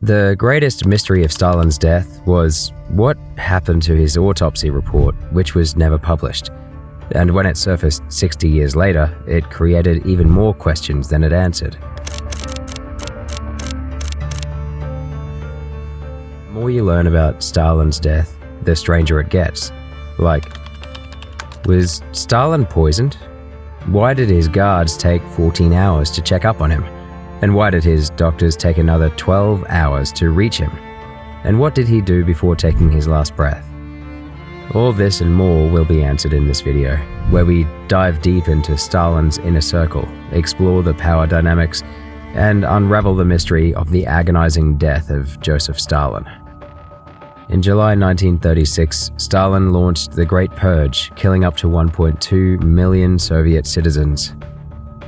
The greatest mystery of Stalin's death was what happened to his autopsy report, which was never published. And when it surfaced 60 years later, it created even more questions than it answered. The more you learn about Stalin's death, the stranger it gets. Like, was Stalin poisoned? Why did his guards take 14 hours to check up on him? And why did his doctors take another 12 hours to reach him? And what did he do before taking his last breath? All this and more will be answered in this video, where we dive deep into Stalin's inner circle, explore the power dynamics, and unravel the mystery of the agonizing death of Joseph Stalin. In July 1936, Stalin launched the Great Purge, killing up to 1.2 million Soviet citizens.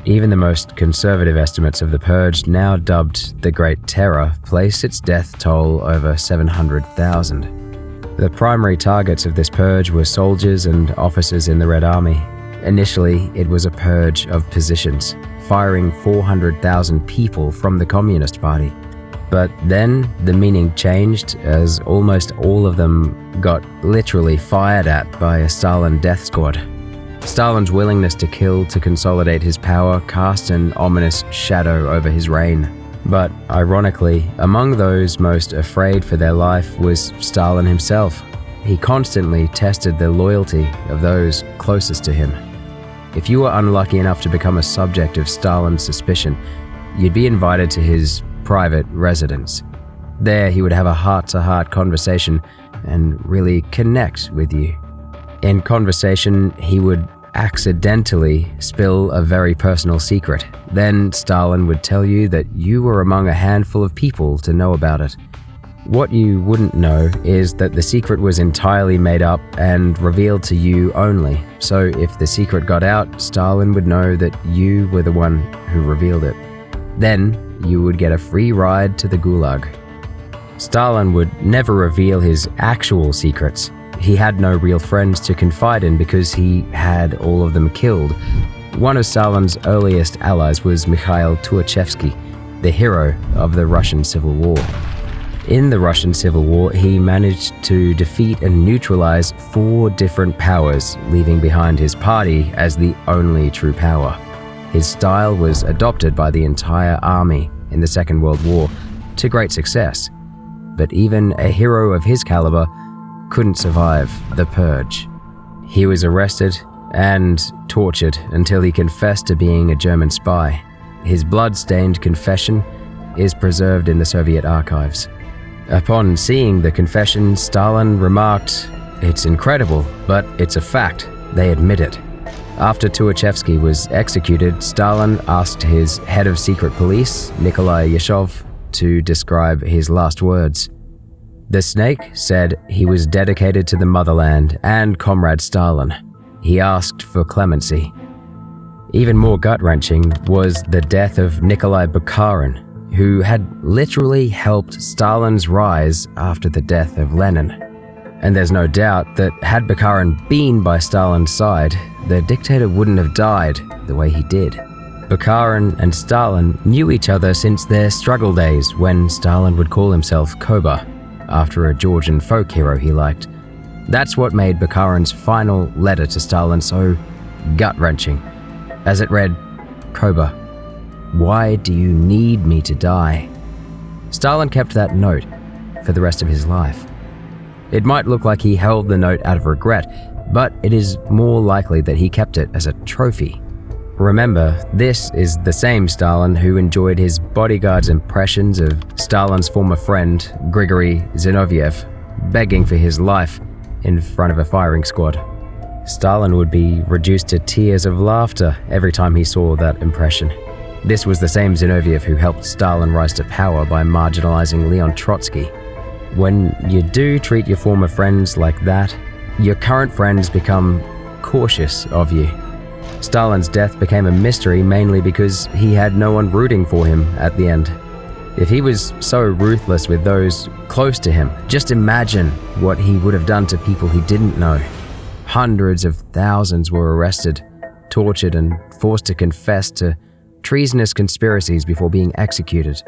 Even the most conservative estimates of the purge, now dubbed the Great Terror, place its death toll over 700,000. The primary targets of this purge were soldiers and officers in the Red Army. Initially, it was a purge of positions, firing 400,000 people from the Communist Party. But then the meaning changed as almost all of them got literally fired at by a Stalin death squad. Stalin's willingness to kill to consolidate his power cast an ominous shadow over his reign. But ironically, among those most afraid for their life was Stalin himself. He constantly tested the loyalty of those closest to him. If you were unlucky enough to become a subject of Stalin's suspicion, you'd be invited to his private residence. There he would have a heart-to-heart conversation and really connect with you. In conversation, he would accidentally spill a very personal secret. Then Stalin would tell you that you were among a handful of people to know about it. What you wouldn't know is that the secret was entirely made up and revealed to you only. So if the secret got out, Stalin would know that you were the one who revealed it. Then you would get a free ride to the Gulag. Stalin would never reveal his actual secrets. He had no real friends to confide in because he had all of them killed. One of Stalin's earliest allies was Mikhail Tuachevsky, the hero of the Russian Civil War. In the Russian Civil War, he managed to defeat and neutralize 4 different powers, leaving behind his party as the only true power. His style was adopted by the entire army in the Second World War to great success. But even a hero of his caliber couldn't survive the purge. He was arrested and tortured until he confessed to being a German spy. His blood-stained confession is preserved in the Soviet archives. Upon seeing the confession, Stalin remarked, "It's incredible, but it's a fact. They admit it." After Tuachevsky was executed, Stalin asked his head of secret police, Nikolai Yashov, to describe his last words. The snake said he was dedicated to the motherland and Comrade Stalin. He asked for clemency. Even more gut-wrenching was the death of Nikolai Bukharin, who had literally helped Stalin's rise after the death of Lenin. And there's no doubt that had Bukharin been by Stalin's side, the dictator wouldn't have died the way he did. Bukharin and Stalin knew each other since their struggle days when Stalin would call himself Koba, after a Georgian folk hero he liked. That's what made Bukharin's final letter to Stalin so gut-wrenching, as it read, "Koba, why do you need me to die?" Stalin kept that note for the rest of his life. It might look like he held the note out of regret, but it is more likely that he kept it as a trophy. Remember, this is the same Stalin who enjoyed his bodyguard's impressions of Stalin's former friend, Grigory Zinoviev, begging for his life in front of a firing squad. Stalin would be reduced to tears of laughter every time he saw that impression. This was the same Zinoviev who helped Stalin rise to power by marginalizing Leon Trotsky. When you do treat your former friends like that, your current friends become cautious of you. Stalin's death became a mystery mainly because he had no one rooting for him at the end. If he was so ruthless with those close to him, just imagine what he would have done to people he didn't know. Hundreds of thousands were arrested, tortured, and forced to confess to treasonous conspiracies before being executed.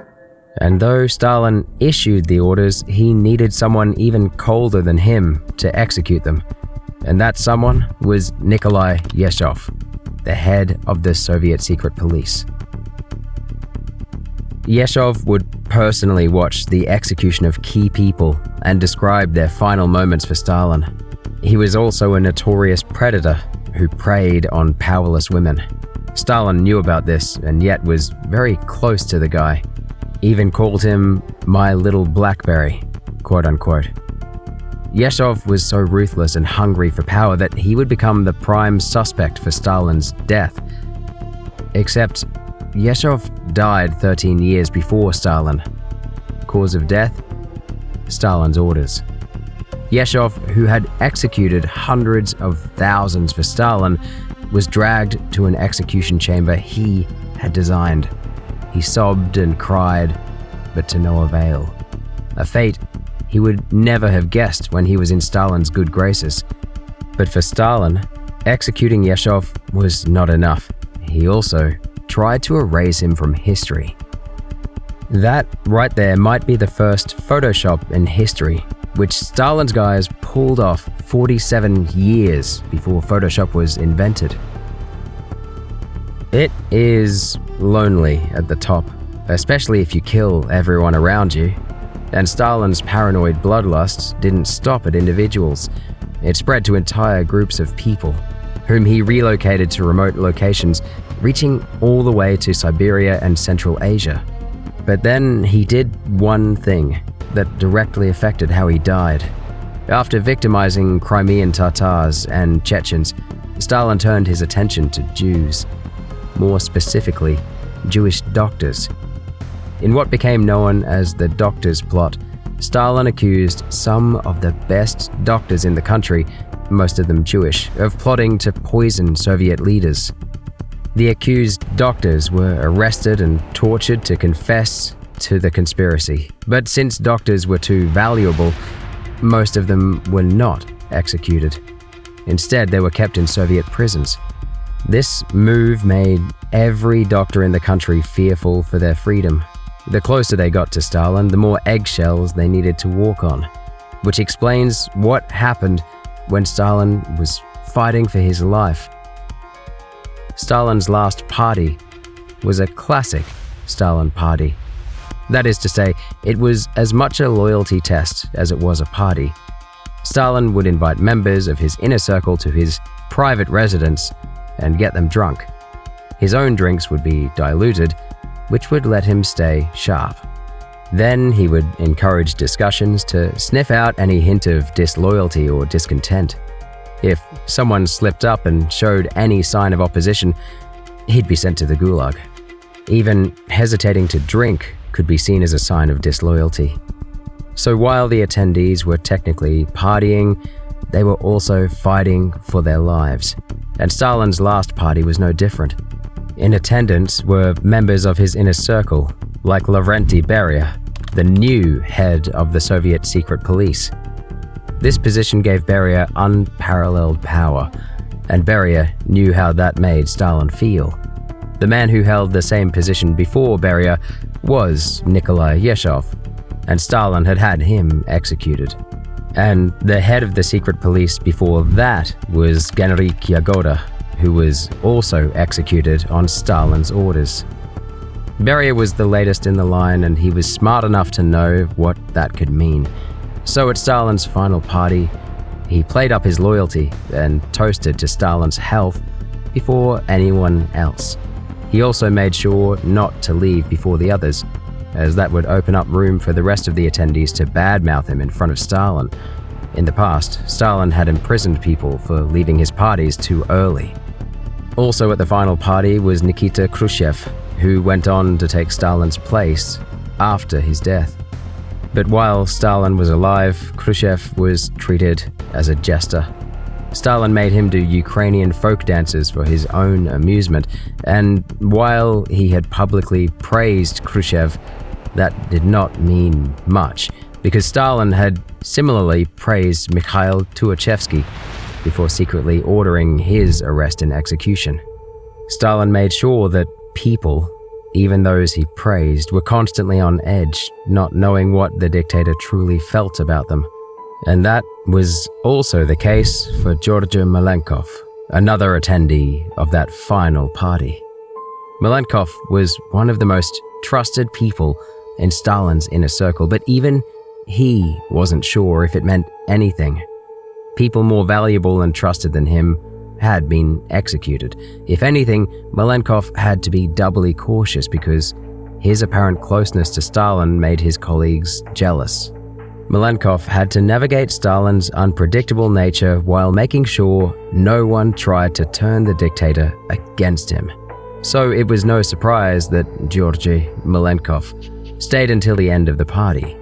And though Stalin issued the orders, he needed someone even colder than him to execute them. And that someone was Nikolai Yeshov, the head of the Soviet secret police. Yeshov would personally watch the execution of key people and describe their final moments for Stalin. He was also a notorious predator who preyed on powerless women. Stalin knew about this and yet was very close to the guy. Even called him "my little blackberry," quote unquote. Yeshov was so ruthless and hungry for power that he would become the prime suspect for Stalin's death. Except Yeshov died 13 years before Stalin. Cause of death? Stalin's orders. Yeshov, who had executed hundreds of thousands for Stalin, was dragged to an execution chamber he had designed. He sobbed and cried, but to no avail. A fate he would never have guessed when he was in Stalin's good graces. But for Stalin, executing Yeshov was not enough. He also tried to erase him from history. That right there might be the first Photoshop in history, which Stalin's guys pulled off 47 years before Photoshop was invented. It is lonely at the top, especially if you kill everyone around you. And Stalin's paranoid bloodlust didn't stop at individuals. It spread to entire groups of people, whom he relocated to remote locations, reaching all the way to Siberia and Central Asia. But then he did one thing that directly affected how he died. After victimizing Crimean Tatars and Chechens, Stalin turned his attention to Jews. More specifically, Jewish doctors. In what became known as the Doctors' Plot, Stalin accused some of the best doctors in the country, most of them Jewish, of plotting to poison Soviet leaders. The accused doctors were arrested and tortured to confess to the conspiracy. But since doctors were too valuable, most of them were not executed. Instead, they were kept in Soviet prisons. This move made every doctor in the country fearful for their freedom. The closer they got to Stalin, the more eggshells they needed to walk on, which explains what happened when Stalin was fighting for his life. Stalin's last party was a classic Stalin party. That is to say, it was as much a loyalty test as it was a party. Stalin would invite members of his inner circle to his private residence and get them drunk. His own drinks would be diluted, which would let him stay sharp. Then he would encourage discussions to sniff out any hint of disloyalty or discontent. If someone slipped up and showed any sign of opposition, he'd be sent to the gulag. Even hesitating to drink could be seen as a sign of disloyalty. So while the attendees were technically partying, they were also fighting for their lives. And Stalin's last party was no different. In attendance were members of his inner circle, like Lavrenti Beria, the new head of the Soviet secret police. This position gave Beria unparalleled power, and Beria knew how that made Stalin feel. The man who held the same position before Beria was Nikolai Yeshov, and Stalin had had him executed. And the head of the secret police before that was Genrik Yagoda, who was also executed on Stalin's orders. Beria was the latest in the line, and he was smart enough to know what that could mean. So at Stalin's final party, he played up his loyalty and toasted to Stalin's health before anyone else. He also made sure not to leave before the others, as that would open up room for the rest of the attendees to badmouth him in front of Stalin. In the past, Stalin had imprisoned people for leaving his parties too early. Also at the final party was Nikita Khrushchev, who went on to take Stalin's place after his death. But while Stalin was alive, Khrushchev was treated as a jester. Stalin made him do Ukrainian folk dances for his own amusement, and while he had publicly praised Khrushchev, that did not mean much, because Stalin had similarly praised Mikhail Tuachevsky before secretly ordering his arrest and execution. Stalin made sure that people even those he praised were constantly on edge, not knowing what the dictator truly felt about them. And that was also the case for Georgy Malenkov, another attendee of that final party. Malenkov was one of the most trusted people in Stalin's inner circle, but even he wasn't sure if it meant anything. People more valuable and trusted than him had been executed. If anything, Malenkov had to be doubly cautious because his apparent closeness to Stalin made his colleagues jealous. Malenkov had to navigate Stalin's unpredictable nature while making sure no one tried to turn the dictator against him. So it was no surprise that Georgy Malenkov stayed until the end of the party.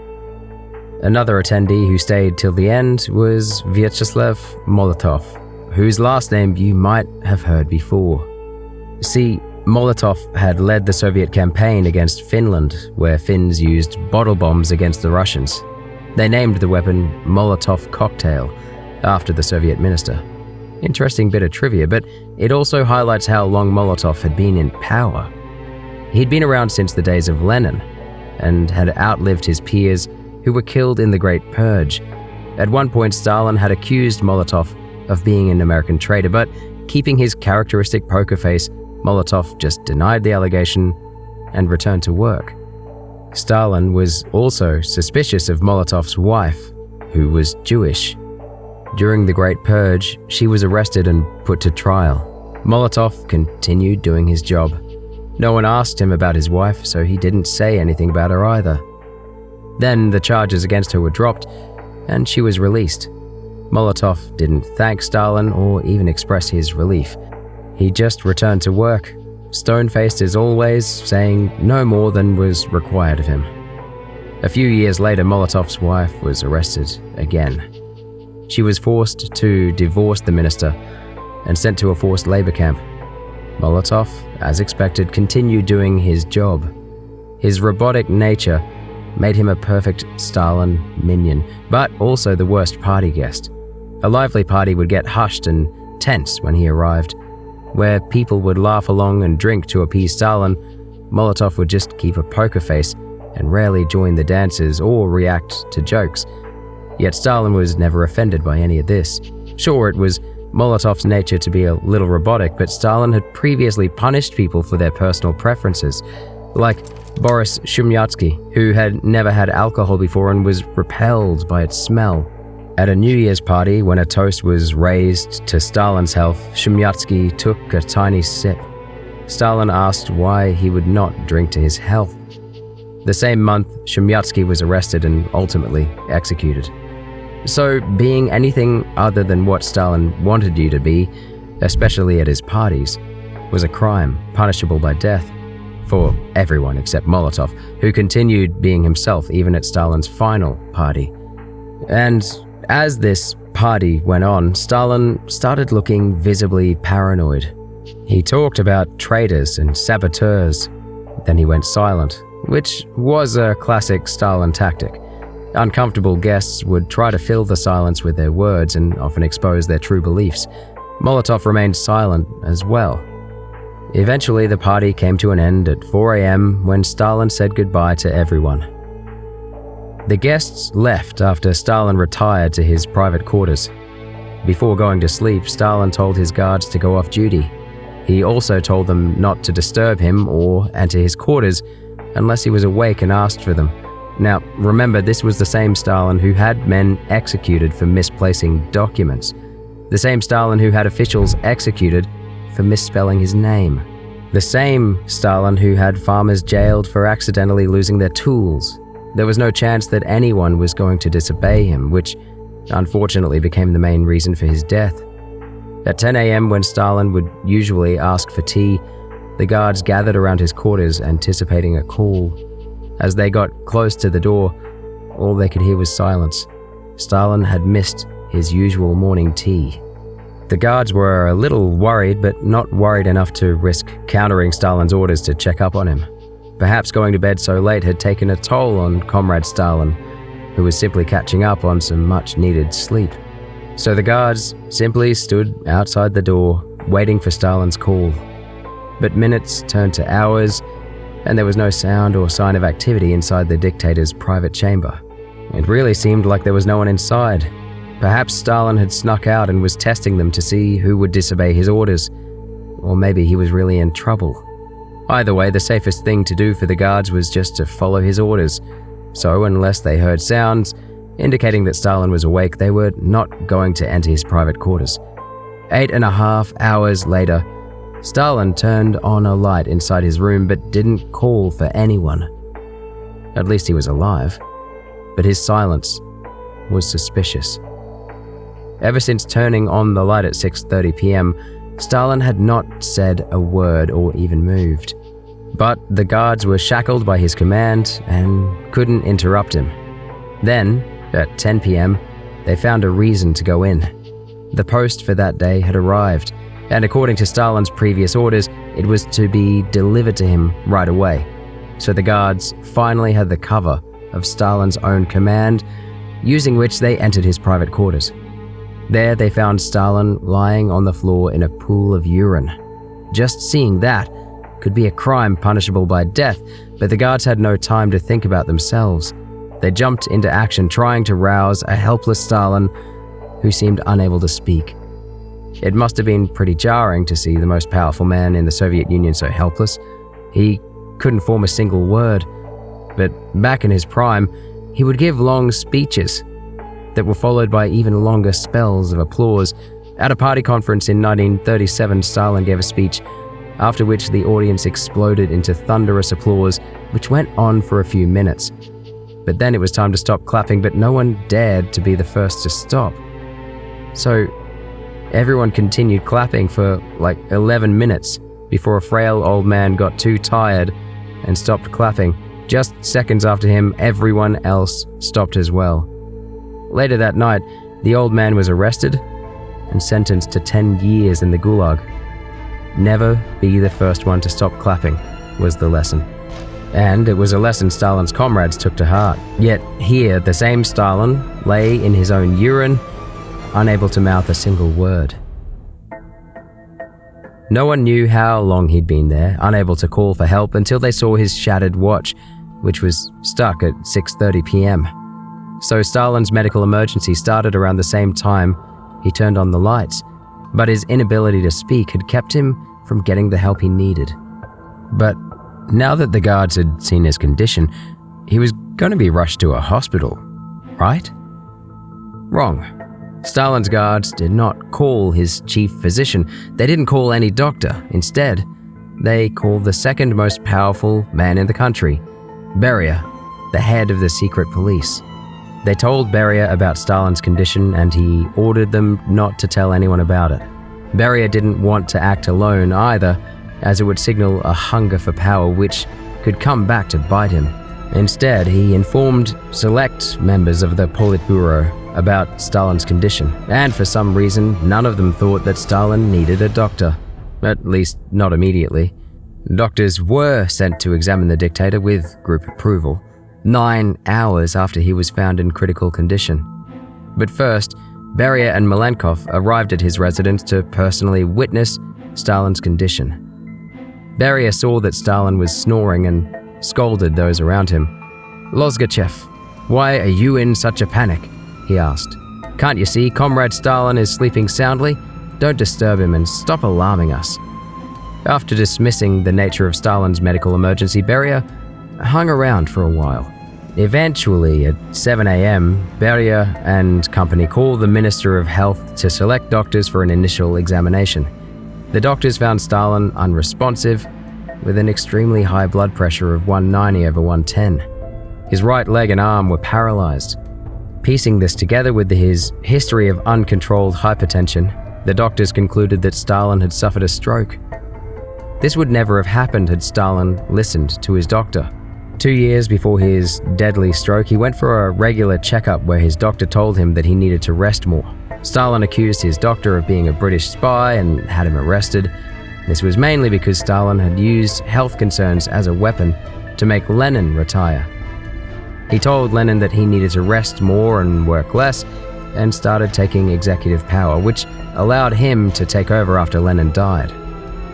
Another attendee who stayed till the end was Vyacheslav Molotov, whose last name you might have heard before. See, Molotov had led the Soviet campaign against Finland, where Finns used bottle bombs against the Russians. They named the weapon Molotov cocktail, after the Soviet minister. Interesting bit of trivia, but it also highlights how long Molotov had been in power. He'd been around since the days of Lenin, and had outlived his peers who were killed in the Great Purge. At one point, Stalin had accused Molotov of being an American traitor, but keeping his characteristic poker face, Molotov just denied the allegation and returned to work. Stalin was also suspicious of Molotov's wife, who was Jewish. During the Great Purge, she was arrested and put to trial. Molotov continued doing his job. No one asked him about his wife, so he didn't say anything about her either. Then the charges against her were dropped, and she was released. Molotov didn't thank Stalin or even express his relief. He just returned to work, stone-faced as always, saying no more than was required of him. A few years later, Molotov's wife was arrested again. She was forced to divorce the minister and sent to a forced labor camp. Molotov, as expected, continued doing his job. His robotic nature made him a perfect Stalin minion, but also the worst party guest. A lively party would get hushed and tense when he arrived. Where people would laugh along and drink to appease Stalin, Molotov would just keep a poker face and rarely join the dances or react to jokes. Yet Stalin was never offended by any of this. Sure, it was Molotov's nature to be a little robotic, but Stalin had previously punished people for their personal preferences, like Boris Shumyatsky, who had never had alcohol before and was repelled by its smell. At a New Year's party, when a toast was raised to Stalin's health, Shumyatsky took a tiny sip. Stalin asked why he would not drink to his health. The same month, Shumyatsky was arrested and ultimately executed. So, being anything other than what Stalin wanted you to be, especially at his parties, was a crime punishable by death for everyone except Molotov, who continued being himself even at Stalin's final party. And as this party went on, Stalin started looking visibly paranoid. He talked about traitors and saboteurs. Then he went silent, which was a classic Stalin tactic. Uncomfortable guests would try to fill the silence with their words and often expose their true beliefs. Molotov remained silent as well. Eventually, the party came to an end at 4 a.m. when Stalin said goodbye to everyone. The guests left after Stalin retired to his private quarters. Before going to sleep, Stalin told his guards to go off duty. He also told them not to disturb him or enter his quarters unless he was awake and asked for them. Now, remember, this was the same Stalin who had men executed for misplacing documents. The same Stalin who had officials executed for misspelling his name. The same Stalin who had farmers jailed for accidentally losing their tools. There was no chance that anyone was going to disobey him, which unfortunately became the main reason for his death. At 10 a.m., when Stalin would usually ask for tea, the guards gathered around his quarters anticipating a call. As they got close to the door, all they could hear was silence. Stalin had missed his usual morning tea. The guards were a little worried, but not worried enough to risk countering Stalin's orders to check up on him. Perhaps going to bed so late had taken a toll on Comrade Stalin, who was simply catching up on some much-needed sleep. So the guards simply stood outside the door, waiting for Stalin's call. But minutes turned to hours, and there was no sound or sign of activity inside the dictator's private chamber. It really seemed like there was no one inside. Perhaps Stalin had snuck out and was testing them to see who would disobey his orders. Or maybe he was really in trouble. Either way, the safest thing to do for the guards was just to follow his orders. So, unless they heard sounds indicating that Stalin was awake, they were not going to enter his private quarters. 8.5 hours later, Stalin turned on a light inside his room but didn't call for anyone. At least he was alive. But his silence was suspicious. Ever since turning on the light at 6:30 p.m., Stalin had not said a word or even moved. But the guards were shackled by his command and couldn't interrupt him. Then, at 10 p.m., they found a reason to go in. The post for that day had arrived, and according to Stalin's previous orders, it was to be delivered to him right away. So the guards finally had the cover of Stalin's own command, using which they entered his private quarters. There they found Stalin lying on the floor in a pool of urine. Just seeing that could be a crime punishable by death, but the guards had no time to think about themselves. They jumped into action, trying to rouse a helpless Stalin who seemed unable to speak. It must have been pretty jarring to see the most powerful man in the Soviet Union so helpless. He couldn't form a single word, but back in his prime, he would give long speeches that were followed by even longer spells of applause. At a party conference in 1937, Stalin gave a speech, after which the audience exploded into thunderous applause, which went on for a few minutes. But then it was time to stop clapping, but no one dared to be the first to stop. So everyone continued clapping for like 11 minutes before a frail old man got too tired and stopped clapping. Just seconds after him, everyone else stopped as well. Later that night, the old man was arrested and sentenced to 10 years in the Gulag. Never be the first one to stop clapping was the lesson. And it was a lesson Stalin's comrades took to heart. Yet here, the same Stalin lay in his own urine, unable to mouth a single word. No one knew how long he'd been there, unable to call for help until they saw his shattered watch, which was stuck at 6:30 p.m. So Stalin's medical emergency started around the same time he turned on the lights, but his inability to speak had kept him from getting the help he needed. But now that the guards had seen his condition, he was going to be rushed to a hospital, right? Wrong. Stalin's guards did not call his chief physician. They didn't call any doctor. Instead, they called the second most powerful man in the country, Beria, the head of the secret police. They told Beria about Stalin's condition, and he ordered them not to tell anyone about it. Beria didn't want to act alone either, as it would signal a hunger for power which could come back to bite him. Instead, he informed select members of the Politburo about Stalin's condition, and for some reason, none of them thought that Stalin needed a doctor. At least, not immediately. Doctors were sent to examine the dictator with group approval, 9 hours after he was found in critical condition. But first, Beria and Malenkov arrived at his residence to personally witness Stalin's condition. Beria saw that Stalin was snoring and scolded those around him. "Lozgachev, why are you in such a panic?" he asked. "Can't you see Comrade Stalin is sleeping soundly? Don't disturb him and stop alarming us." After dismissing the nature of Stalin's medical emergency, Beria hung around for a while. Eventually, at 7 a.m., Beria and company called the Minister of Health to select doctors for an initial examination. The doctors found Stalin unresponsive, with an extremely high blood pressure of 190/110. His right leg and arm were paralyzed. Piecing this together with his history of uncontrolled hypertension, the doctors concluded that Stalin had suffered a stroke. This would never have happened had Stalin listened to his doctor. 2 years before his deadly stroke, he went for a regular checkup where his doctor told him that he needed to rest more. Stalin accused his doctor of being a British spy and had him arrested. This was mainly because Stalin had used health concerns as a weapon to make Lenin retire. He told Lenin that he needed to rest more and work less, and started taking executive power, which allowed him to take over after Lenin died.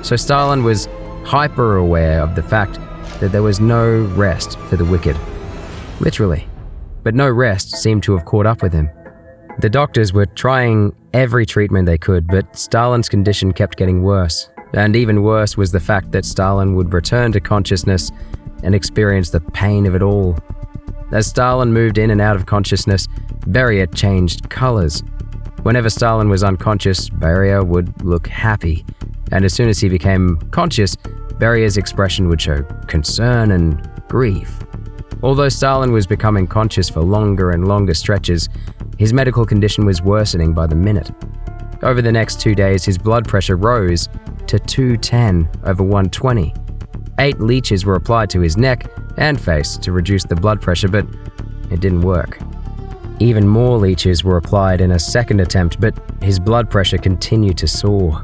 So Stalin was hyper-aware of the fact that there was no rest for the wicked. Literally. But no rest seemed to have caught up with him. The doctors were trying every treatment they could, but Stalin's condition kept getting worse. And even worse was the fact that Stalin would return to consciousness and experience the pain of it all. As Stalin moved in and out of consciousness, Beria changed colors. Whenever Stalin was unconscious, Beria would look happy. And as soon as he became conscious, Beria's expression would show concern and grief. Although Stalin was becoming conscious for longer and longer stretches, his medical condition was worsening by the minute. Over the next 2 days, his blood pressure rose to 210/120. 8 leeches were applied to his neck and face to reduce the blood pressure, but it didn't work. Even more leeches were applied in a second attempt, but his blood pressure continued to soar.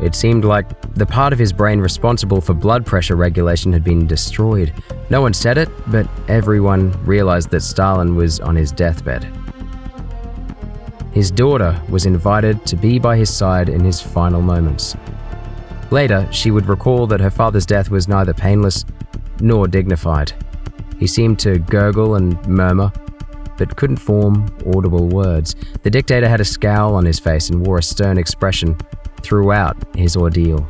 It seemed like the part of his brain responsible for blood pressure regulation had been destroyed. No one said it, but everyone realized that Stalin was on his deathbed. His daughter was invited to be by his side in his final moments. Later, she would recall that her father's death was neither painless nor dignified. He seemed to gurgle and murmur, but couldn't form audible words. The dictator had a scowl on his face and wore a stern expression throughout his ordeal.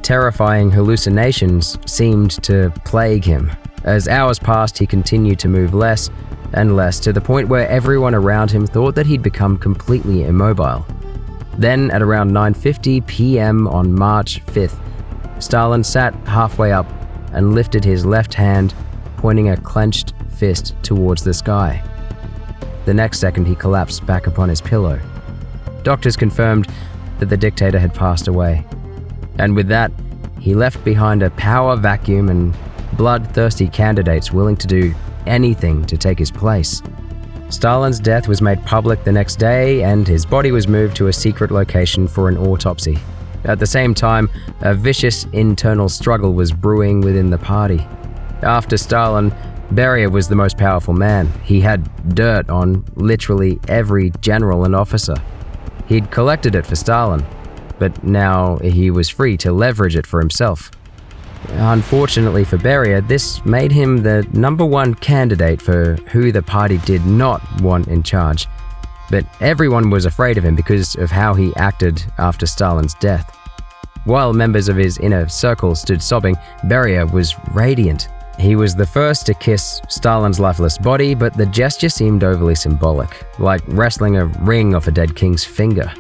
Terrifying hallucinations seemed to plague him. As hours passed, he continued to move less and less, to the point where everyone around him thought that he'd become completely immobile. Then, at around 9:50 p.m. on March 5th, Stalin sat halfway up and lifted his left hand, pointing a clenched fist towards the sky. The next second, he collapsed back upon his pillow. Doctors confirmed that the dictator had passed away. And with that, he left behind a power vacuum and bloodthirsty candidates willing to do anything to take his place. Stalin's death was made public the next day, and his body was moved to a secret location for an autopsy. At the same time, a vicious internal struggle was brewing within the party. After Stalin, Beria was the most powerful man. He had dirt on literally every general and officer. He'd collected it for Stalin, but now he was free to leverage it for himself. Unfortunately for Beria, this made him the #1 candidate for who the party did not want in charge. But everyone was afraid of him because of how he acted after Stalin's death. While members of his inner circle stood sobbing, Beria was radiant. He was the first to kiss Stalin's lifeless body, but the gesture seemed overly symbolic, like wrestling a ring off a dead king's finger.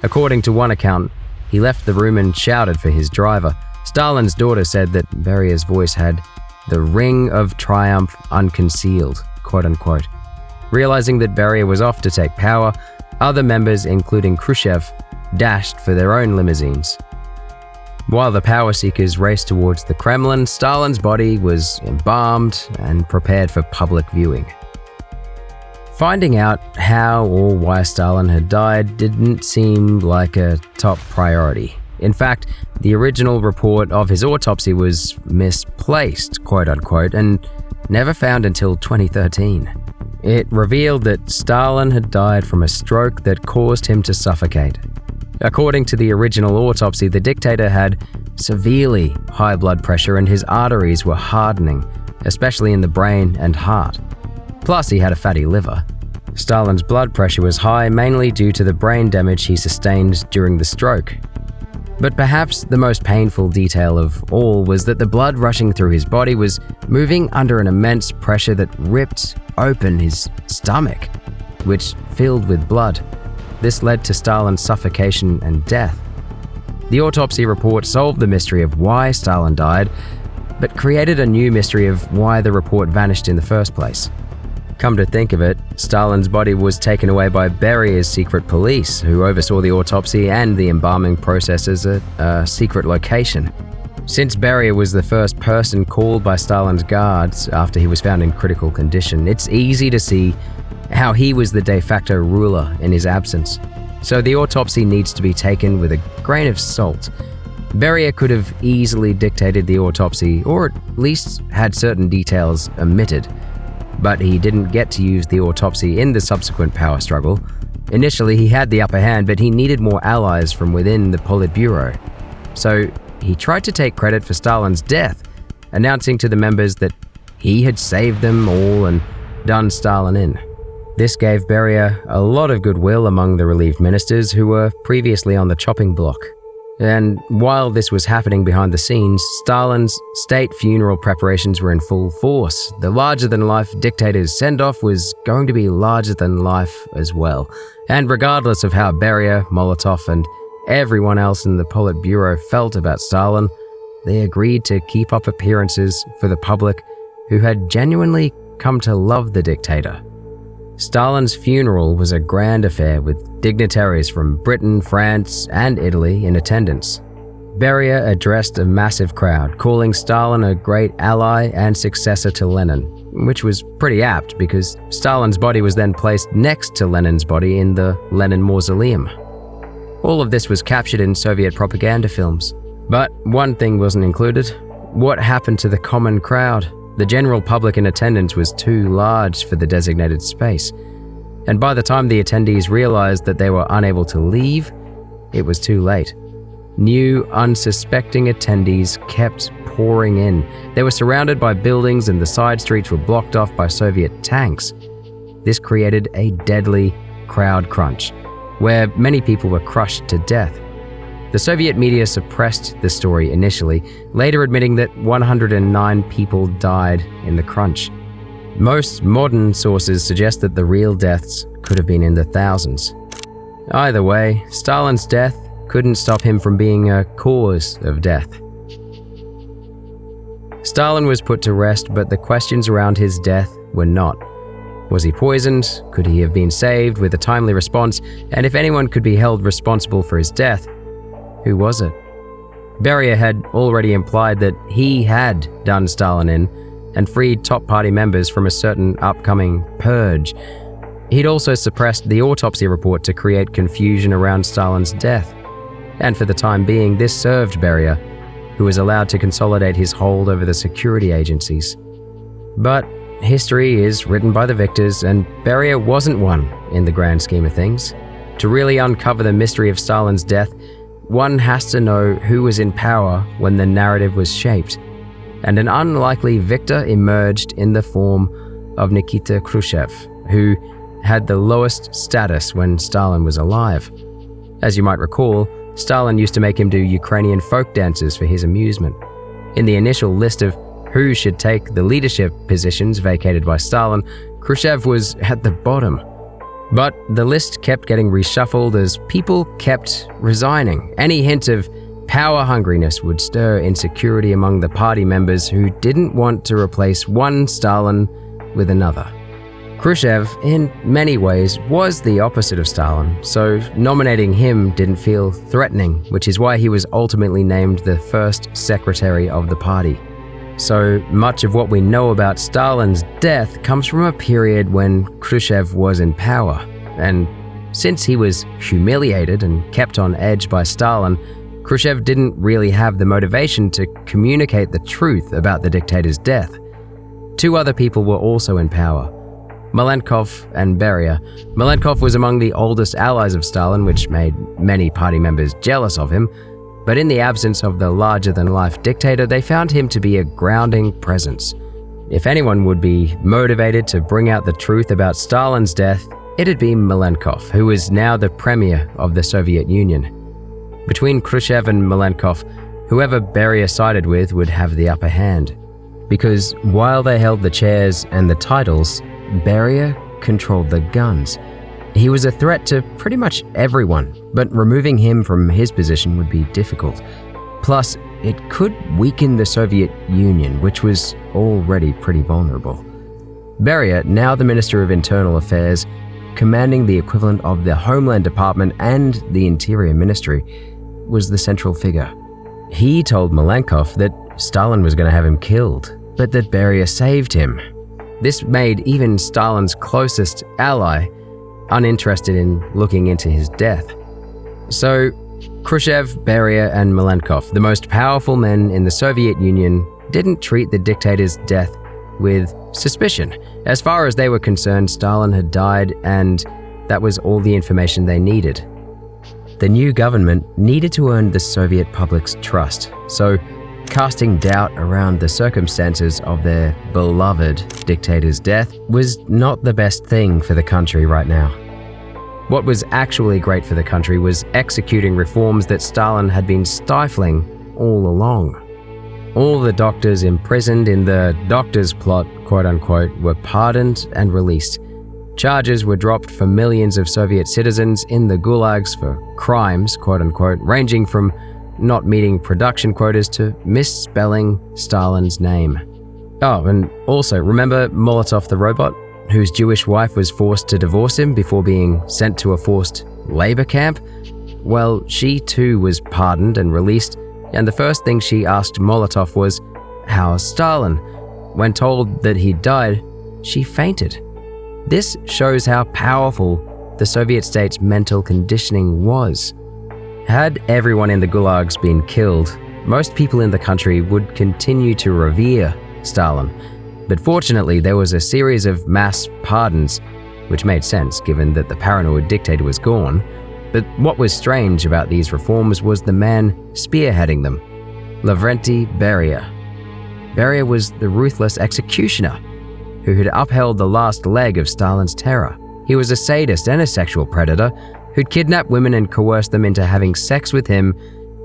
According to one account, he left the room and shouted for his driver. Stalin's daughter said that Beria's voice had the ring of triumph unconcealed, quote unquote. Realizing that Beria was off to take power, other members, including Khrushchev, dashed for their own limousines. While the power seekers raced towards the Kremlin, Stalin's body was embalmed and prepared for public viewing. Finding out how or why Stalin had died didn't seem like a top priority. In fact, the original report of his autopsy was misplaced, quote unquote, and never found until 2013. It revealed that Stalin had died from a stroke that caused him to suffocate. According to the original autopsy, the dictator had severely high blood pressure and his arteries were hardening, especially in the brain and heart. Plus, he had a fatty liver. Stalin's blood pressure was high mainly due to the brain damage he sustained during the stroke. But perhaps the most painful detail of all was that the blood rushing through his body was moving under an immense pressure that ripped open his stomach, which filled with blood. This led to Stalin's suffocation and death. The autopsy report solved the mystery of why Stalin died, but created a new mystery of why the report vanished in the first place. Come to think of it, Stalin's body was taken away by Beria's secret police, who oversaw the autopsy and the embalming processes at a secret location. Since Beria was the first person called by Stalin's guards after he was found in critical condition, it's easy to see how he was the de facto ruler in his absence. So the autopsy needs to be taken with a grain of salt. Beria could have easily dictated the autopsy, or at least had certain details omitted. But he didn't get to use the autopsy in the subsequent power struggle. Initially, he had the upper hand, but he needed more allies from within the Politburo. So he tried to take credit for Stalin's death announcing to the members that he had saved them all and done Stalin in. This gave Beria a lot of goodwill among the relieved ministers who were previously on the chopping block. And while this was happening behind the scenes, Stalin's state funeral preparations were in full force. The larger-than-life dictator's send-off was going to be larger-than-life as well. And regardless of how Beria, Molotov, and everyone else in the Politburo felt about Stalin, they agreed to keep up appearances for the public who had genuinely come to love the dictator. Stalin's funeral was a grand affair with dignitaries from Britain, France, and Italy in attendance. Beria addressed a massive crowd, calling Stalin a great ally and successor to Lenin, which was pretty apt because Stalin's body was then placed next to Lenin's body in the Lenin Mausoleum. All of this was captured in Soviet propaganda films. But one thing wasn't included. What happened to the common crowd? The general public in attendance was too large for the designated space. And by the time the attendees realized that they were unable to leave, it was too late. New, unsuspecting attendees kept pouring in. They were surrounded by buildings and the side streets were blocked off by Soviet tanks. This created a deadly crowd crunch, where many people were crushed to death. The Soviet media suppressed the story initially, later admitting that 109 people died in the crunch. Most modern sources suggest that the real deaths could have been in the thousands. Either way, Stalin's death couldn't stop him from being a cause of death. Stalin was put to rest, but the questions around his death were not. Was he poisoned? Could he have been saved with a timely response? And if anyone could be held responsible for his death, who was it? Beria had already implied that he had done Stalin in and freed top party members from a certain upcoming purge. He'd also suppressed the autopsy report to create confusion around Stalin's death. And for the time being, this served Beria, who was allowed to consolidate his hold over the security agencies. But history is written by the victors, and Beria wasn't one in the grand scheme of things. To really uncover the mystery of Stalin's death, one has to know who was in power when the narrative was shaped, and an unlikely victor emerged in the form of Nikita Khrushchev, who had the lowest status when Stalin was alive. As you might recall, Stalin used to make him do Ukrainian folk dances for his amusement. In the initial list of who should take the leadership positions vacated by Stalin, Khrushchev was at the bottom. But the list kept getting reshuffled as people kept resigning. Any hint of power hungriness would stir insecurity among the party members who didn't want to replace one Stalin with another. Khrushchev, in many ways, was the opposite of Stalin, so nominating him didn't feel threatening, which is why he was ultimately named the first secretary of the party. So much of what we know about Stalin's death comes from a period when Khrushchev was in power. And since he was humiliated and kept on edge by Stalin, Khrushchev didn't really have the motivation to communicate the truth about the dictator's death. Two other people were also in power, Malenkov and Beria. Malenkov was among the oldest allies of Stalin, which made many party members jealous of him. But in the absence of the larger-than-life dictator, they found him to be a grounding presence. If anyone would be motivated to bring out the truth about Stalin's death, it'd be Malenkov, who is now the premier of the Soviet Union. Between Khrushchev and Malenkov, whoever Beria sided with would have the upper hand. Because while they held the chairs and the titles, Beria controlled the guns. He was a threat to pretty much everyone, but removing him from his position would be difficult. Plus, it could weaken the Soviet Union, which was already pretty vulnerable. Beria, now the Minister of Internal Affairs, commanding the equivalent of the Homeland Department and the Interior Ministry, was the central figure. He told Malenkov that Stalin was going to have him killed, but that Beria saved him. This made even Stalin's closest ally uninterested in looking into his death. So, Khrushchev, Beria, and Malenkov, the most powerful men in the Soviet Union, didn't treat the dictator's death with suspicion. As far as they were concerned, Stalin had died, and that was all the information they needed. The new government needed to earn the Soviet public's trust, so casting doubt around the circumstances of their beloved dictator's death was not the best thing for the country right now. What was actually great for the country was executing reforms that Stalin had been stifling all along. All the doctors imprisoned in the doctor's plot, quote-unquote, were pardoned and released. Charges were dropped for millions of Soviet citizens in the gulags for crimes, quote-unquote, ranging from not meeting production quotas to misspelling Stalin's name. Oh, and also, remember Molotov the robot, whose Jewish wife was forced to divorce him before being sent to a forced labor camp? Well, she too was pardoned and released, and the first thing she asked Molotov was, "How's Stalin?" When told that he'd died, she fainted. This shows how powerful the Soviet state's mental conditioning was. Had everyone in the gulags been killed, most people in the country would continue to revere Stalin. But fortunately, there was a series of mass pardons, which made sense given that the paranoid dictator was gone. But what was strange about these reforms was the man spearheading them, Lavrenti Beria. Beria was the ruthless executioner who had upheld the last leg of Stalin's terror. He was a sadist and a sexual predator who'd kidnap women and coerce them into having sex with him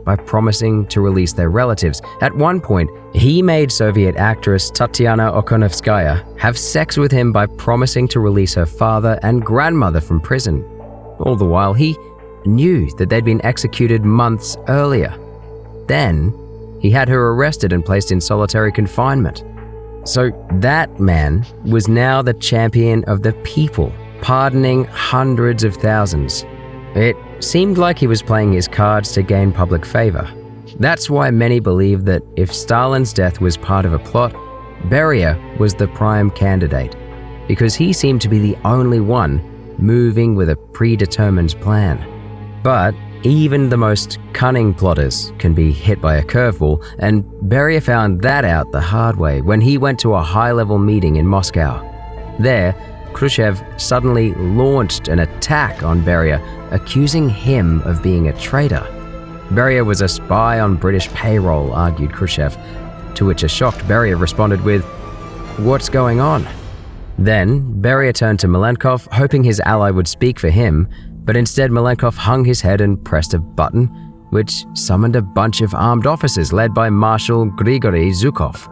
by promising to release their relatives. At one point, he made Soviet actress Tatiana Okhonovskaya have sex with him by promising to release her father and grandmother from prison. All the while, he knew that they'd been executed months earlier. Then, he had her arrested and placed in solitary confinement. So that man was now the champion of the people, pardoning hundreds of thousands. It seemed like he was playing his cards to gain public favor. That's why many believe that if Stalin's death was part of a plot, Beria was the prime candidate, because he seemed to be the only one moving with a predetermined plan. But even the most cunning plotters can be hit by a curveball, and Beria found that out the hard way when he went to a high-level meeting in Moscow. There, Khrushchev suddenly launched an attack on Beria, accusing him of being a traitor. Beria was a spy on British payroll, argued Khrushchev, to which a shocked Beria responded with, "What's going on?" Then, Beria turned to Malenkov, hoping his ally would speak for him, but instead Malenkov hung his head and pressed a button, which summoned a bunch of armed officers led by Marshal Grigory Zhukov.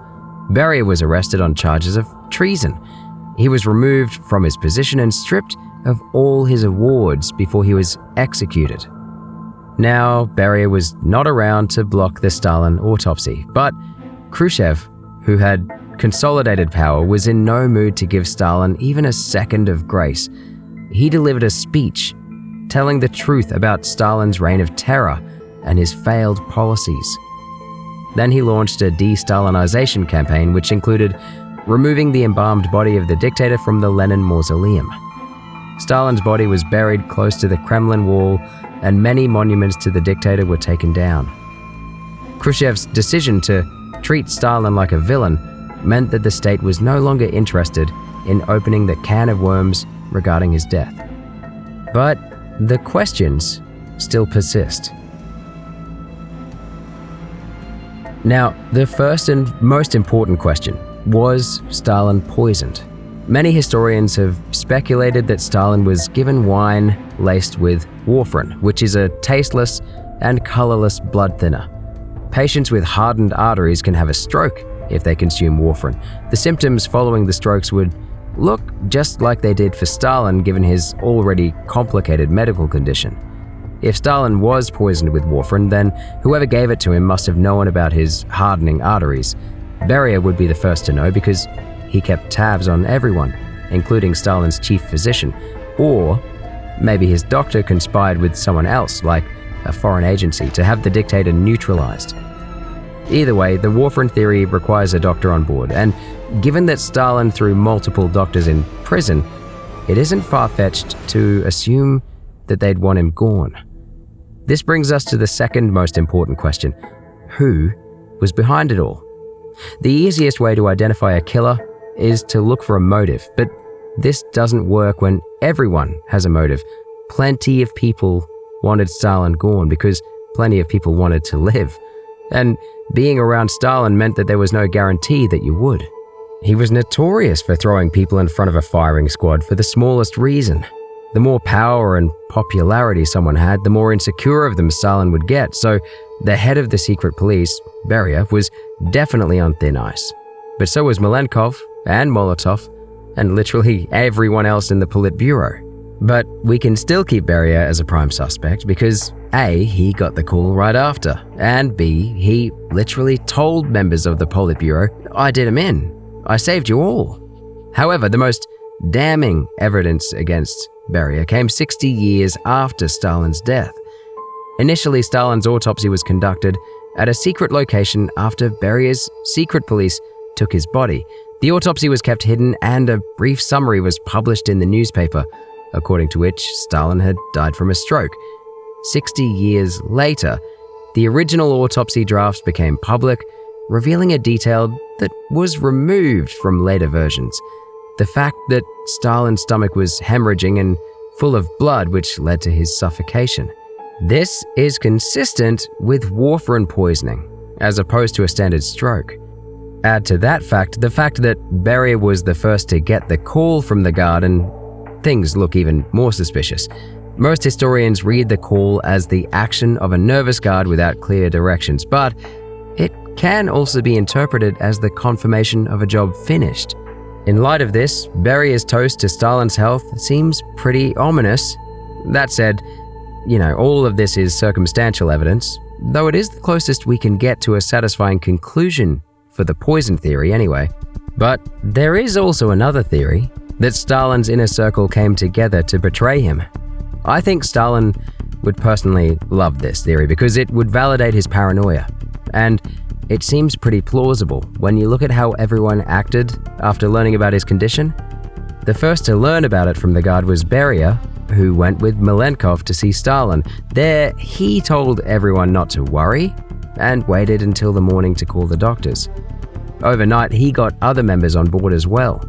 Beria was arrested on charges of treason. He was removed from his position and stripped of all his awards before he was executed. Now, Beria was not around to block the Stalin autopsy, but Khrushchev, who had consolidated power, was in no mood to give Stalin even a second of grace. He delivered a speech telling the truth about Stalin's reign of terror and his failed policies. Then he launched a de-Stalinization campaign, which included removing the embalmed body of the dictator from the Lenin Mausoleum. Stalin's body was buried close to the Kremlin wall, and many monuments to the dictator were taken down. Khrushchev's decision to treat Stalin like a villain meant that the state was no longer interested in opening the can of worms regarding his death. But the questions still persist. Now, the first and most important question: was Stalin poisoned? Many historians have speculated that Stalin was given wine laced with warfarin, which is a tasteless and colorless blood thinner. Patients with hardened arteries can have a stroke if they consume warfarin. The symptoms following the strokes would look just like they did for Stalin, given his already complicated medical condition. If Stalin was poisoned with warfarin, then whoever gave it to him must have known about his hardening arteries. Beria would be the first to know because he kept tabs on everyone, including Stalin's chief physician. Or maybe his doctor conspired with someone else, like a foreign agency, to have the dictator neutralized. Either way, the warfarin theory requires a doctor on board, and given that Stalin threw multiple doctors in prison, it isn't far-fetched to assume that they'd want him gone. This brings us to the second most important question: who was behind it all? The easiest way to identify a killer is to look for a motive, but this doesn't work when everyone has a motive. Plenty of people wanted Stalin gone because plenty of people wanted to live. and being around Stalin meant that there was no guarantee that you would. He was notorious for throwing people in front of a firing squad for the smallest reason. The more power and popularity someone had, the more insecure of them Stalin would get, so the head of the secret police, Beria, was definitely on thin ice. But so was Malenkov and Molotov, and literally everyone else in the Politburo. But we can still keep Beria as a prime suspect because A, he got the call right after, and B, he literally told members of the Politburo, "I did him in. I saved you all." However, the most damning evidence against Beria came 60 years after Stalin's death. Initially, Stalin's autopsy was conducted at a secret location after Beria's secret police took his body. The autopsy was kept hidden and a brief summary was published in the newspaper, according to which Stalin had died from a stroke. 60 years later, the original autopsy drafts became public, revealing a detail that was removed from later versions: the fact that Stalin's stomach was hemorrhaging and full of blood, which led to his suffocation. This is consistent with warfarin poisoning, as opposed to a standard stroke. Add to that fact the fact that Beria was the first to get the call from the guard, and things look even more suspicious. Most historians read the call as the action of a nervous guard without clear directions, but it can also be interpreted as the confirmation of a job finished. In light of this, Beria's toast to Stalin's health seems pretty ominous. That said, all of this is circumstantial evidence, though it is the closest we can get to a satisfying conclusion for the poison theory anyway. But there is also another theory, that Stalin's inner circle came together to betray him. I think Stalin would personally love this theory because it would validate his paranoia. And it seems pretty plausible when you look at how everyone acted after learning about his condition. The first to learn about it from the guard was Beria, who went with Malenkov to see Stalin. There, he told everyone not to worry and waited until the morning to call the doctors. Overnight, he got other members on board as well.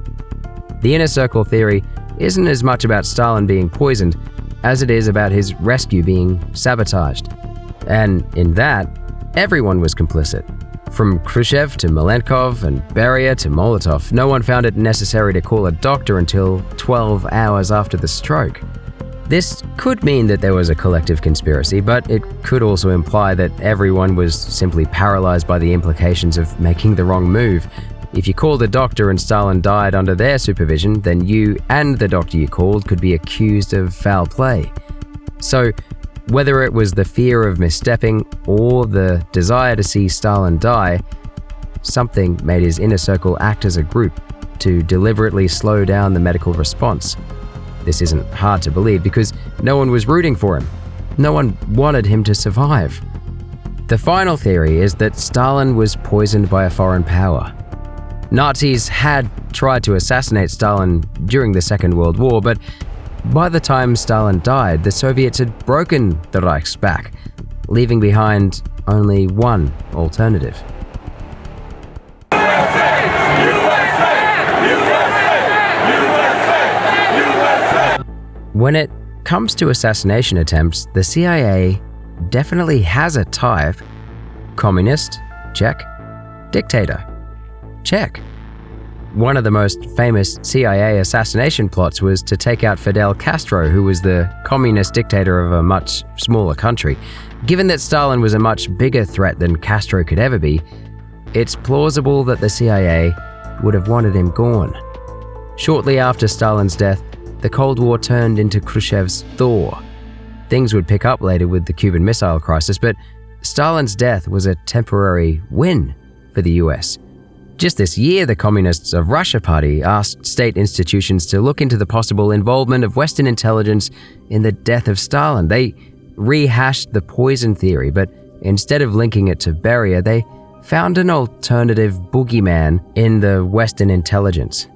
The inner circle theory isn't as much about Stalin being poisoned as it is about his rescue being sabotaged. And in that, everyone was complicit. From Khrushchev to Malenkov and Beria to Molotov, no one found it necessary to call a doctor until 12 hours after the stroke. This could mean that there was a collective conspiracy, but it could also imply that everyone was simply paralyzed by the implications of making the wrong move. If you called a doctor and Stalin died under their supervision, then you and the doctor you called could be accused of foul play. So, whether it was the fear of misstepping or the desire to see Stalin die, something made his inner circle act as a group to deliberately slow down the medical response. This isn't hard to believe because no one was rooting for him. No one wanted him to survive. The final theory is that Stalin was poisoned by a foreign power. Nazis had tried to assassinate Stalin during the Second World War, but by the time Stalin died, the Soviets had broken the Reich's back, leaving behind only one alternative. When it comes to assassination attempts, the CIA definitely has a type. Communist? Check. Dictator? Check. One of the most famous CIA assassination plots was to take out Fidel Castro, who was the communist dictator of a much smaller country. Given that Stalin was a much bigger threat than Castro could ever be, it's plausible that the CIA would have wanted him gone. Shortly after Stalin's death, the Cold War turned into Khrushchev's thaw. Things would pick up later with the Cuban Missile Crisis, but Stalin's death was a temporary win for the US. Just this year, the Communists of Russia Party asked state institutions to look into the possible involvement of Western intelligence in the death of Stalin. They rehashed the poison theory, but instead of linking it to Beria, they found an alternative boogeyman in the Western intelligence.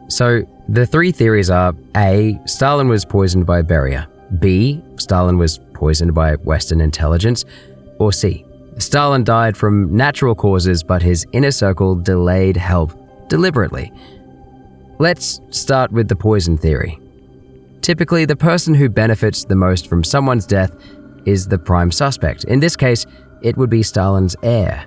So the three theories are: A, Stalin was poisoned by Beria; B, Stalin was poisoned by Western intelligence; or C, Stalin died from natural causes but his inner circle delayed help deliberately. Let's start with the poison theory. Typically, the person who benefits the most from someone's death is the prime suspect. In this case, it would be Stalin's heir.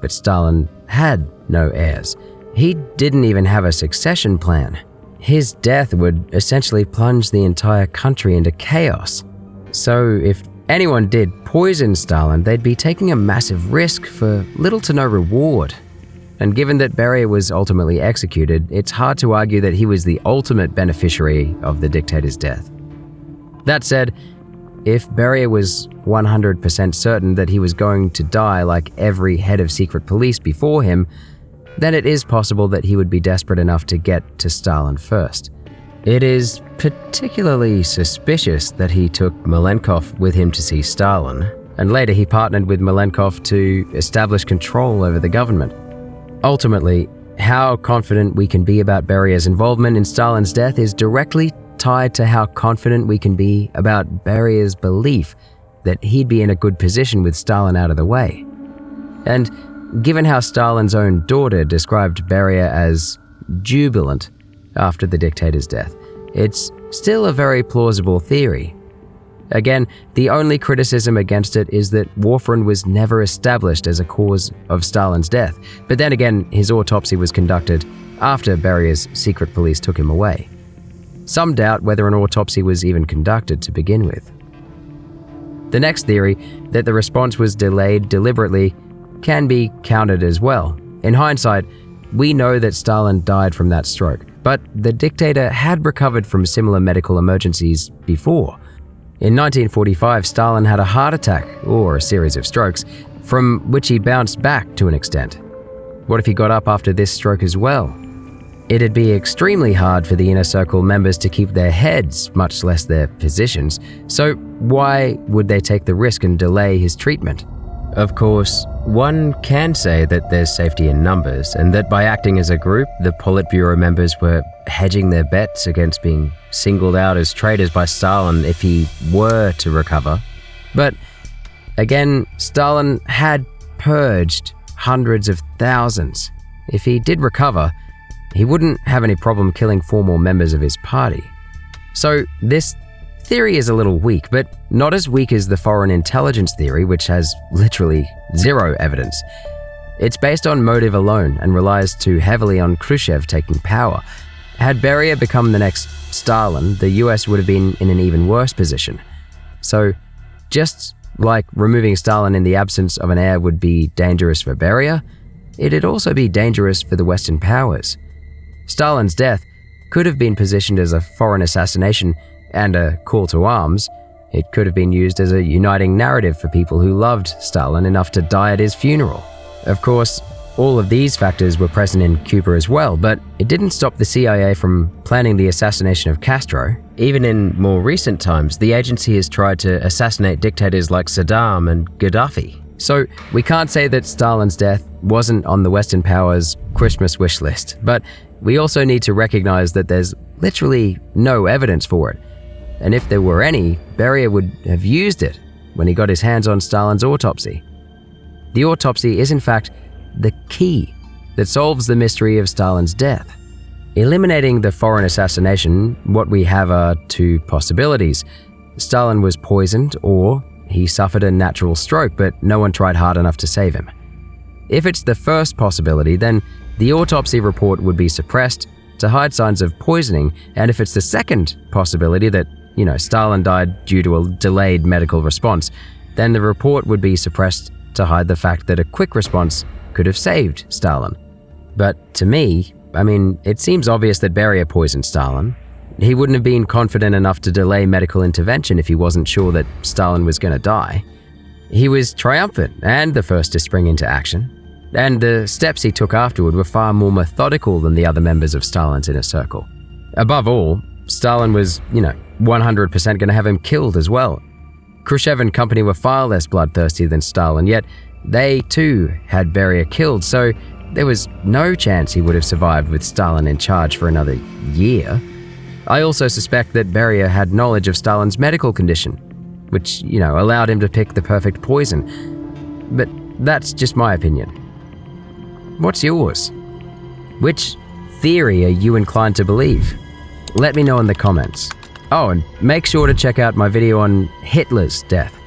But Stalin had no heirs. He didn't even have a succession plan. His death would essentially plunge the entire country into chaos. So if anyone did poison Stalin, they'd be taking a massive risk for little to no reward. And given that Beria was ultimately executed, it's hard to argue that he was the ultimate beneficiary of the dictator's death. That said, if Beria was 100% certain that he was going to die like every head of secret police before him, then it is possible that he would be desperate enough to get to Stalin first. It is particularly suspicious that he took Malenkov with him to see Stalin, and later he partnered with Malenkov to establish control over the government. Ultimately, how confident we can be about Beria's involvement in Stalin's death is directly tied to how confident we can be about Beria's belief that he'd be in a good position with Stalin out of the way. And given how Stalin's own daughter described Beria as jubilant after the dictator's death, it's still a very plausible theory. Again, the only criticism against it is that warfarin was never established as a cause of Stalin's death, but then again, his autopsy was conducted after Beria's secret police took him away. Some doubt whether an autopsy was even conducted to begin with. The next theory, that the response was delayed deliberately, can be countered as well. In hindsight, we know that Stalin died from that stroke, but the dictator had recovered from similar medical emergencies before. In 1945, Stalin had a heart attack, or a series of strokes, from which he bounced back to an extent. What if he got up after this stroke as well? It'd be extremely hard for the inner circle members to keep their heads, much less their positions, so why would they take the risk and delay his treatment? Of course, one can say that there's safety in numbers, and that by acting as a group, the Politburo members were hedging their bets against being singled out as traitors by Stalin if he were to recover. But again, Stalin had purged hundreds of thousands. If he did recover, he wouldn't have any problem killing 4 more members of his party. So this theory is a little weak, but not as weak as the foreign intelligence theory, which has literally zero evidence. It's based on motive alone and relies too heavily on Khrushchev taking power. Had Beria become the next Stalin, the US would have been in an even worse position. So, just like removing Stalin in the absence of an heir would be dangerous for Beria, it'd also be dangerous for the Western powers. Stalin's death could have been positioned as a foreign assassination and a call to arms. It could have been used as a uniting narrative for people who loved Stalin enough to die at his funeral. Of course, all of these factors were present in Cuba as well, but it didn't stop the CIA from planning the assassination of Castro. Even in more recent times, the agency has tried to assassinate dictators like Saddam and Gaddafi. So we can't say that Stalin's death wasn't on the Western powers' Christmas wish list, but we also need to recognize that there's literally no evidence for it. And if there were any, Beria would have used it when he got his hands on Stalin's autopsy. The autopsy is in fact the key that solves the mystery of Stalin's death. Eliminating the foreign assassination, what we have are 2 possibilities. Stalin was poisoned, or he suffered a natural stroke, but no one tried hard enough to save him. If it's the first possibility, then the autopsy report would be suppressed to hide signs of poisoning, and if it's the second possibility that, Stalin died due to a delayed medical response, then the report would be suppressed to hide the fact that a quick response could have saved Stalin. But to me, it seems obvious that Beria poisoned Stalin. He wouldn't have been confident enough to delay medical intervention if he wasn't sure that Stalin was going to die. He was triumphant and the first to spring into action, and the steps he took afterward were far more methodical than the other members of Stalin's inner circle. Above all, Stalin was, 100% going to have him killed as well. Khrushchev and company were far less bloodthirsty than Stalin, yet they too had Beria killed, so there was no chance he would have survived with Stalin in charge for another year. I also suspect that Beria had knowledge of Stalin's medical condition, which, allowed him to pick the perfect poison. But that's just my opinion. What's yours? Which theory are you inclined to believe? Let me know in the comments. Oh, and make sure to check out my video on Hitler's death.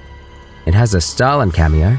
It has a Stalin cameo,